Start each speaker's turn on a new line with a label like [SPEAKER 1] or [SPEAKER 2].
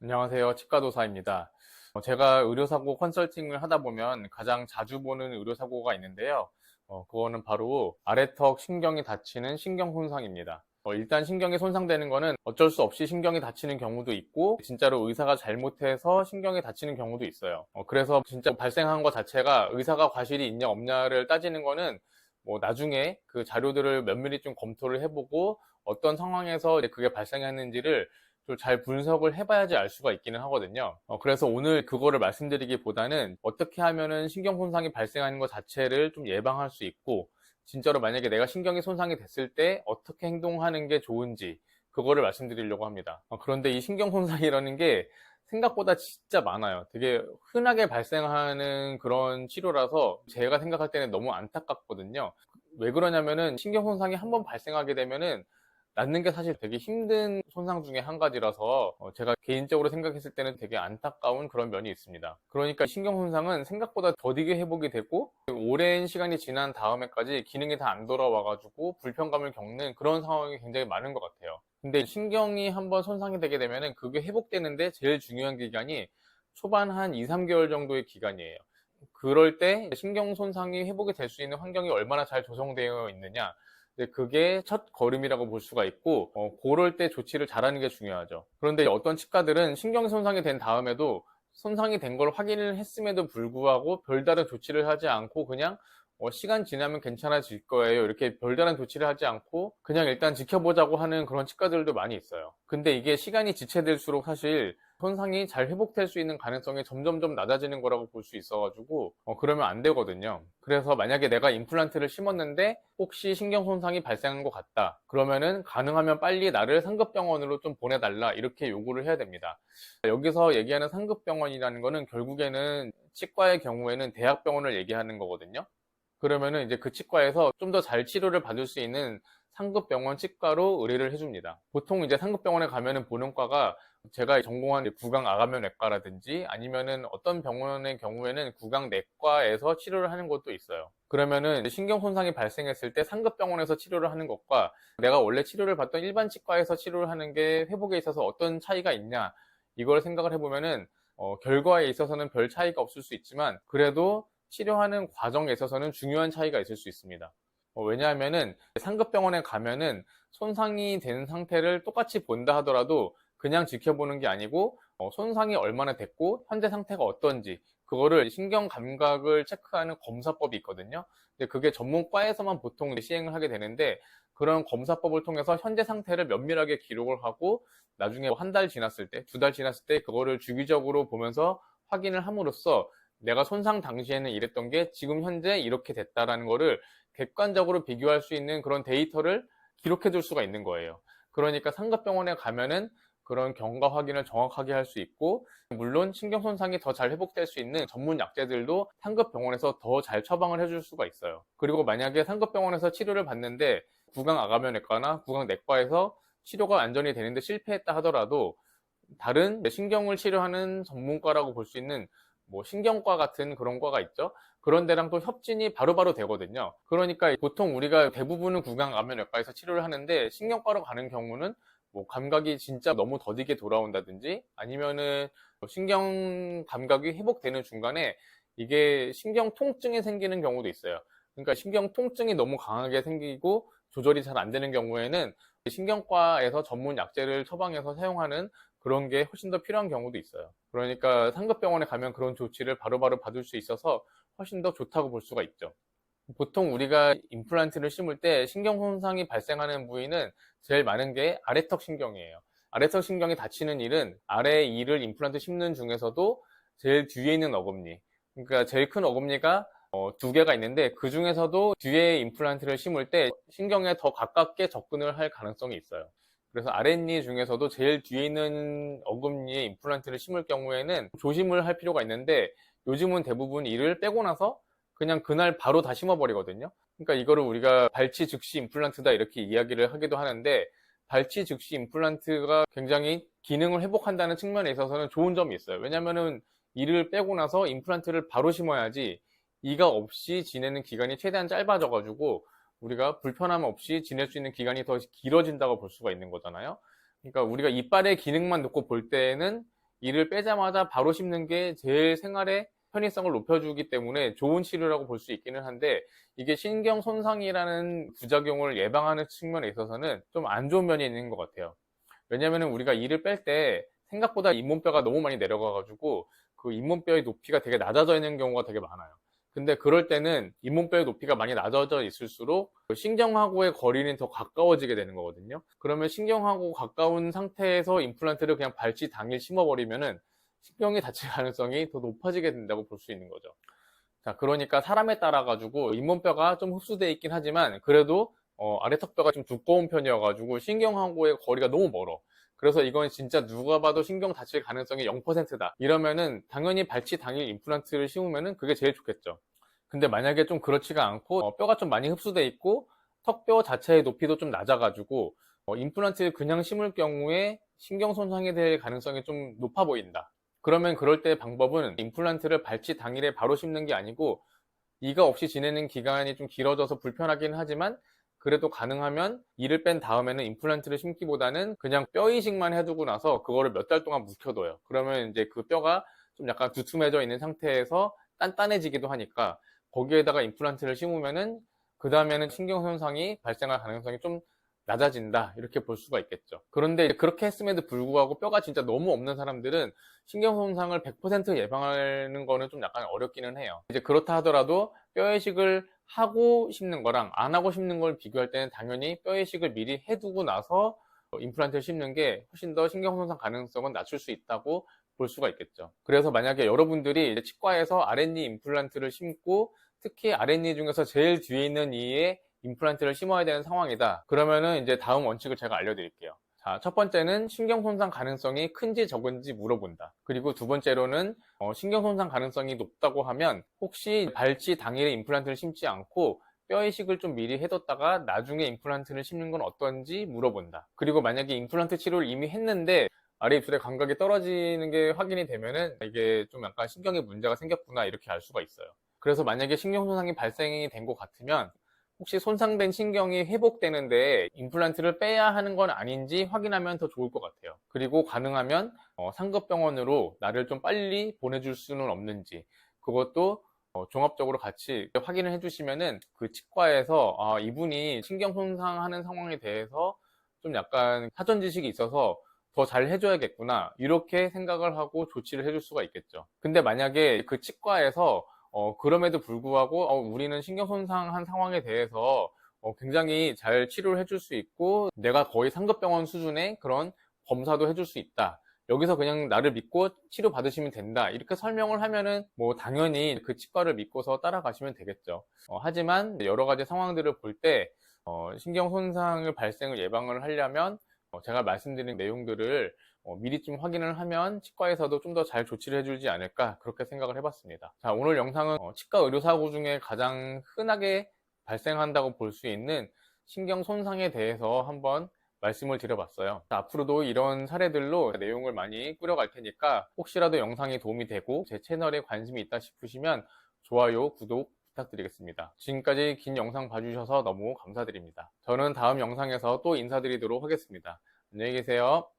[SPEAKER 1] 안녕하세요. 치과도사입니다. 제가 의료사고 컨설팅을 하다 보면 가장 자주 보는 의료사고가 있는데요. 그거는 바로 아래턱 신경이 다치는 신경 손상입니다. 일단 신경이 손상되는 거는 어쩔 수 없이 신경이 다치는 경우도 있고, 진짜로 의사가 잘못해서 신경이 다치는 경우도 있어요. 그래서 진짜 발생한 것 자체가 의사가 과실이 있냐 없냐를 따지는 거는 나중에 그 자료들을 면밀히 좀 검토를 해보고 어떤 상황에서 그게 발생했는지를 좀 잘 분석을 해봐야지 알 수가 있기는 하거든요. 그래서 오늘 그거를 말씀드리기보다는 어떻게 하면은 신경 손상이 발생하는 것 자체를 좀 예방할 수 있고, 진짜로 만약에 내가 신경이 손상이 됐을 때 어떻게 행동하는 게 좋은지 그거를 말씀드리려고 합니다. 그런데 이 신경 손상이라는 게 생각보다 진짜 많아요. 되게 흔하게 발생하는 그런 치료라서 제가 생각할 때는 너무 안타깝거든요. 왜 그러냐면은 신경 손상이 한번 발생하게 되면은 낫는 게 사실 되게 힘든 손상 중에 한 가지라서 제가 개인적으로 생각했을 때는 되게 안타까운 그런 면이 있습니다. 그러니까 신경 손상은 생각보다 더디게 회복이 되고 오랜 시간이 지난 다음에까지 기능이 다 안 돌아와가지고 불편감을 겪는 그런 상황이 굉장히 많은 것 같아요. 근데 신경이 한번 손상이 되게 되면은 그게 회복되는데 제일 중요한 기간이 초반 한 2, 3개월 정도의 기간이에요. 그럴 때 신경 손상이 회복이 될 수 있는 환경이 얼마나 잘 조성되어 있느냐, 그게 첫 걸음이라고 볼 수가 있고, 그럴 때 조치를 잘하는 게 중요하죠. 그런데 어떤 치과들은 신경 손상이 된 다음에도 손상이 된 걸 확인을 했음에도 불구하고 별다른 조치를 하지 않고 그냥 시간 지나면 괜찮아질 거예요, 이렇게 별다른 조치를 하지 않고 그냥 일단 지켜보자고 하는 그런 치과들도 많이 있어요. 근데 이게 시간이 지체될수록 사실 손상이 잘 회복될 수 있는 가능성이 점점점 낮아지는 거라고 볼 수 있어가지고 그러면 안 되거든요. 그래서 만약에 내가 임플란트를 심었는데 혹시 신경 손상이 발생한 것 같다, 그러면은 가능하면 빨리 나를 상급병원으로 좀 보내달라, 이렇게 요구를 해야 됩니다. 여기서 얘기하는 상급병원이라는 거는 결국에는 치과의 경우에는 대학병원을 얘기하는 거거든요. 그러면은 이제 그 치과에서 좀 더 잘 치료를 받을 수 있는 상급병원 치과로 의뢰를 해줍니다. 보통 이제 상급병원에 가면은 보는 과가 제가 전공한 구강암외과라든지 아니면은 어떤 병원의 경우에는 구강내과에서 치료를 하는 곳도 있어요. 그러면은 신경 손상이 발생했을 때 상급병원에서 치료를 하는 것과 내가 원래 치료를 받던 일반 치과에서 치료를 하는 게 회복에 있어서 어떤 차이가 있냐, 이걸 생각을 해보면은 결과에 있어서는 별 차이가 없을 수 있지만 그래도 치료하는 과정에 있어서는 중요한 차이가 있을 수 있습니다. 왜냐하면은 상급병원에 가면은 손상이 된 상태를 똑같이 본다 하더라도 그냥 지켜보는 게 아니고 손상이 얼마나 됐고 현재 상태가 어떤지 그거를 신경 감각을 체크하는 검사법이 있거든요. 근데 그게 전문과에서만 보통 시행을 하게 되는데, 그런 검사법을 통해서 현재 상태를 면밀하게 기록을 하고 나중에 한 달 지났을 때, 두 달 지났을 때 그거를 주기적으로 보면서 확인을 함으로써 내가 손상 당시에는 이랬던 게 지금 현재 이렇게 됐다라는 거를 객관적으로 비교할 수 있는 그런 데이터를 기록해 둘 수가 있는 거예요. 그러니까 상급병원에 가면은 그런 경과 확인을 정확하게 할 수 있고, 물론 신경 손상이 더 잘 회복될 수 있는 전문 약제들도 상급병원에서 더 잘 처방을 해줄 수가 있어요. 그리고 만약에 상급병원에서 치료를 받는데 구강암외과나 구강내과에서 치료가 안전이 되는데 실패했다 하더라도 다른 신경을 치료하는 전문과라고 볼 수 있는 신경과 같은 그런 과가 있죠. 그런 데랑 또 협진이 바로바로 되거든요. 그러니까 보통 우리가 대부분은 구강암외과에서 치료를 하는데 신경과로 가는 경우는 감각이 진짜 너무 더디게 돌아온다든지 아니면은 신경 감각이 회복되는 중간에 이게 신경 통증이 생기는 경우도 있어요. 그러니까 신경 통증이 너무 강하게 생기고 조절이 잘 안 되는 경우에는 신경과에서 전문 약제를 처방해서 사용하는 그런 게 훨씬 더 필요한 경우도 있어요. 그러니까 상급병원에 가면 그런 조치를 바로바로 받을 수 있어서 훨씬 더 좋다고 볼 수가 있죠. 보통 우리가 임플란트를 심을 때 신경 손상이 발생하는 부위는 제일 많은 게 아래턱 신경이에요. 아래턱 신경이 다치는 일은 아래 이를 임플란트 심는 중에서도 제일 뒤에 있는 어금니, 그러니까 제일 큰 어금니가 두 개가 있는데 그 중에서도 뒤에 임플란트를 심을 때 신경에 더 가깝게 접근을 할 가능성이 있어요. 그래서 아랫니 중에서도 제일 뒤에 있는 어금니에 임플란트를 심을 경우에는 조심을 할 필요가 있는데, 요즘은 대부분 이를 빼고 나서 그냥 그날 바로 다 심어버리거든요. 그러니까 이거를 우리가 발치 즉시 임플란트다 이렇게 이야기를 하기도 하는데, 발치 즉시 임플란트가 굉장히 기능을 회복한다는 측면에 있어서는 좋은 점이 있어요. 왜냐면은 이를 빼고 나서 임플란트를 바로 심어야지 이가 없이 지내는 기간이 최대한 짧아져가지고 우리가 불편함 없이 지낼 수 있는 기간이 더 길어진다고 볼 수가 있는 거잖아요. 그러니까 우리가 이빨의 기능만 놓고 볼 때는 이를 빼자마자 바로 심는 게 제일 생활의 편의성을 높여주기 때문에 좋은 치료라고 볼 수 있기는 한데, 이게 신경 손상이라는 부작용을 예방하는 측면에 있어서는 좀 안 좋은 면이 있는 것 같아요. 왜냐면은 우리가 이를 뺄 때 생각보다 잇몸뼈가 너무 많이 내려가가지고 그 잇몸뼈의 높이가 되게 낮아져 있는 경우가 되게 많아요. 근데 그럴 때는 잇몸뼈의 높이가 많이 낮아져 있을수록 신경하고의 거리는 더 가까워지게 되는 거거든요. 그러면 신경하고 가까운 상태에서 임플란트를 그냥 발치 당일 심어버리면은 신경이 다칠 가능성이 더 높아지게 된다고 볼 수 있는 거죠. 자, 그러니까 사람에 따라 가지고 잇몸뼈가 좀 흡수되어 있긴 하지만 그래도 아래턱뼈가 좀 두꺼운 편이어가지고 신경하고의 거리가 너무 멀어. 그래서 이건 진짜 누가 봐도 신경 다칠 가능성이 0%다. 이러면은 당연히 발치 당일 임플란트를 심으면은 그게 제일 좋겠죠. 근데 만약에 좀 그렇지가 않고 뼈가 좀 많이 흡수돼 있고 턱뼈 자체의 높이도 좀 낮아가지고 임플란트를 그냥 심을 경우에 신경 손상이 될 가능성이 좀 높아 보인다. 그러면 그럴 때 방법은 임플란트를 발치 당일에 바로 심는 게 아니고 이가 없이 지내는 기간이 좀 길어져서 불편하긴 하지만 그래도 가능하면 이를 뺀 다음에는 임플란트를 심기보다는 그냥 뼈 이식만 해두고 나서 그거를 몇 달 동안 묵혀둬요. 그러면 이제 그 뼈가 좀 약간 두툼해져 있는 상태에서 단단해지기도 하니까 거기에다가 임플란트를 심으면은 그 다음에는 신경 손상이 발생할 가능성이 좀 낮아진다, 이렇게 볼 수가 있겠죠. 그런데 그렇게 했음에도 불구하고 뼈가 진짜 너무 없는 사람들은 신경 손상을 100% 예방하는 거는 좀 약간 어렵기는 해요. 이제 그렇다 하더라도 뼈 이식을 하고 심는 거랑 안 하고 심는 걸 비교할 때는 당연히 뼈 이식을 미리 해두고 나서 임플란트를 심는 게 훨씬 더 신경 손상 가능성은 낮출 수 있다고 볼 수가 있겠죠. 그래서 만약에 여러분들이 이제 치과에서 아랫니 임플란트를 심고 특히 아랫니 중에서 제일 뒤에 있는 이에 임플란트를 심어야 되는 상황이다. 그러면은 이제 다음 원칙을 제가 알려드릴게요. 자, 첫 번째는 신경 손상 가능성이 큰지 적은지 물어본다. 그리고 두 번째로는 신경 손상 가능성이 높다고 하면 혹시 발치 당일에 임플란트를 심지 않고 뼈 이식을 좀 미리 해뒀다가 나중에 임플란트를 심는 건 어떤지 물어본다. 그리고 만약에 임플란트 치료를 이미 했는데 아래 입술의 감각이 떨어지는 게 확인이 되면은 이게 좀 약간 신경에 문제가 생겼구나, 이렇게 알 수가 있어요. 그래서 만약에 신경 손상이 발생이 된 것 같으면 혹시 손상된 신경이 회복되는데 임플란트를 빼야 하는 건 아닌지 확인하면 더 좋을 것 같아요. 그리고 가능하면 상급병원으로 나를 좀 빨리 보내줄 수는 없는지 그것도 종합적으로 같이 확인을 해주시면은 그 치과에서 이분이 신경 손상하는 상황에 대해서 좀 약간 사전 지식이 있어서 더 잘 해줘야겠구나, 이렇게 생각을 하고 조치를 해줄 수가 있겠죠. 근데 만약에 그 치과에서 그럼에도 불구하고 우리는 신경 손상한 상황에 대해서 굉장히 잘 치료를 해줄 수 있고 내가 거의 상급병원 수준의 그런 검사도 해줄 수 있다, 여기서 그냥 나를 믿고 치료 받으시면 된다, 이렇게 설명을 하면은 뭐 당연히 그 치과를 믿고서 따라가시면 되겠죠. 하지만 여러 가지 상황들을 볼 때 신경 손상을 발생을 예방을 하려면 제가 말씀드린 내용들을 미리 좀 확인을 하면 치과에서도 좀 더 잘 조치를 해주지 않을까, 그렇게 생각을 해봤습니다. 자, 오늘 영상은 치과 의료사고 중에 가장 흔하게 발생한다고 볼 수 있는 신경 손상에 대해서 한번 말씀을 드려봤어요. 자, 앞으로도 이런 사례들로 내용을 많이 꾸려갈 테니까 혹시라도 영상이 도움이 되고 제 채널에 관심이 있다 싶으시면 좋아요, 구독 부탁드리겠습니다. 지금까지 긴 영상 봐주셔서 너무 감사드립니다. 저는 다음 영상에서 또 인사드리도록 하겠습니다. 안녕히 계세요.